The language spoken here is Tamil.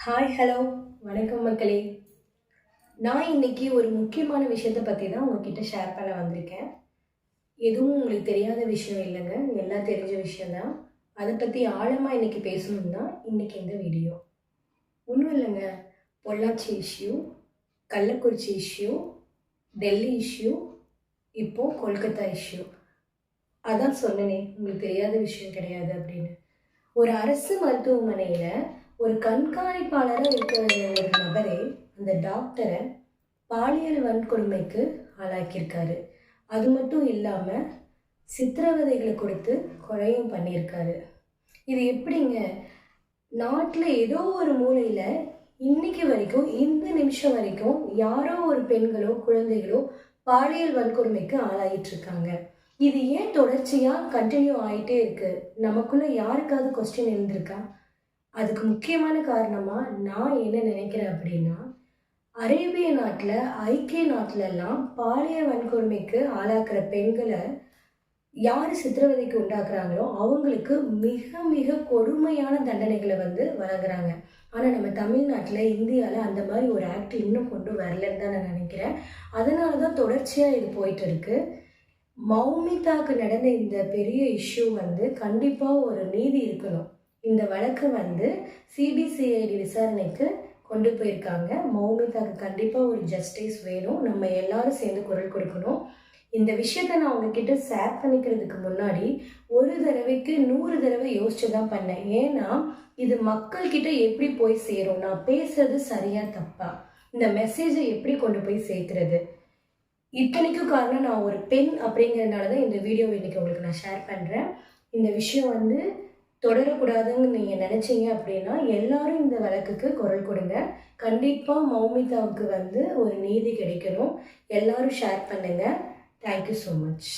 ஹாய் ஹலோ வணக்கம் மக்களே. நான் இன்னைக்கு ஒரு முக்கியமான விஷயத்தை பற்றி தான் உங்ககிட்ட ஷேர் பண்ண வந்திருக்கேன். எதுவும் உங்களுக்கு தெரியாத விஷயம் இல்லைங்க, எல்லாம் தெரிஞ்ச விஷயந்தான். அதை பற்றி ஆழமாக இன்னைக்கு பேசணும் தான் இன்னைக்கு இந்த வீடியோ. ஒன்றும் இல்லைங்க, Pollachi issue, Kallakurichi issue, Delhi issue, இப்போது கொல்கத்தா இஷ்யூ. அதான் சொன்னனே உங்களுக்கு தெரியாத விஷயம் கிடையாது அப்படின்னு. ஒரு அரசு மருத்துவமனையில் ஒரு கண்காணிப்பாளராக இருக்கிற ஒரு நபரே அந்த டாக்டரை பாலியல் வன்கொடுமைக்கு ஆளாக்கியிருக்காரு. அது மட்டும் இல்லாமல் சித்திரவதைகளை கொடுத்து கொலையும் பண்ணியிருக்காரு. இது எப்படிங்க? நாட்டில் ஏதோ ஒரு மூலையில் இன்னைக்கு வரைக்கும் இந்த நிமிஷம் வரைக்கும் யாரோ ஒரு பெண்களோ குழந்தைகளோ பாலியல் வன்கொடுமைக்கு ஆளாகிட்டு இருக்காங்க. இது ஏன் தொடர்ச்சியாக கண்டினியூ ஆகிட்டே இருக்கு? நமக்குள்ள யாருக்காவது கொஸ்டின் இருந்திருக்கா? அதுக்கு முக்கியமான காரணமாக நான் என்ன நினைக்கிறேன் அப்படின்னா, அரேபிய நாட்டில் ஐக்கிய நாட்டிலெல்லாம் பாலியல் வன்கொடுமைக்கு ஆளாக்குற பெண்களை யார் சித்திரவதைக்கு உண்டாக்குறாங்களோ அவங்களுக்கு மிக மிக கொடுமையான தண்டனைகளை வழங்குறாங்க. ஆனால் நம்ம தமிழ்நாட்டில் இந்தியாவில் அந்த மாதிரி ஒரு ஆக்ட் இன்னும் கொண்டு வரலன்னு தான் நான் நினைக்கிறேன். அதனால தான் தொடர்ச்சியாக இது போயிட்டு இருக்கு. மௌமிதாக்கு நடந்த இந்த பெரிய இஷ்யூ கண்டிப்பாக ஒரு நீதி இருக்கணும். இந்த வழக்கு சிபிசிஐடி விசாரணைக்கு கொண்டு போயிருக்காங்க. மௌமிதாக்கு கண்டிப்பாக ஒரு ஜஸ்டிஸ் வேணும். நம்ம எல்லாரும் சேர்ந்து குரல் கொடுக்கணும். இந்த விஷயத்த நான் உங்ககிட்ட ஷேர் பண்ணிக்கிறதுக்கு முன்னாடி ஒரு தடவைக்கு 100 தடவை யோசிச்சு தான் பண்ணேன். ஏன்னா இது மக்கள்கிட்ட எப்படி போய் சேரும், நான் பேசுறது சரியா தப்பா, இந்த மெசேஜை எப்படி கொண்டு போய் சேர்க்கிறது. இத்தனைக்கும் காரணம் நான் ஒரு பெண் அப்படிங்கிறதுனால தான் இந்த வீடியோவை இன்னைக்கு உங்களுக்கு நான் ஷேர் பண்ணுறேன். இந்த விஷயம் தொடரக்கூடாதுன்னு நீங்கள் நினச்சிங்க அப்படின்னா எல்லாரும் இந்த வழக்குக்கு குரல் கொடுங்க. கண்டிப்பாக மௌமிதாவுக்கு ஒரு நீதி கிடைக்கணும். எல்லாரும் ஷேர் பண்ணுங்கள். Thank you so much.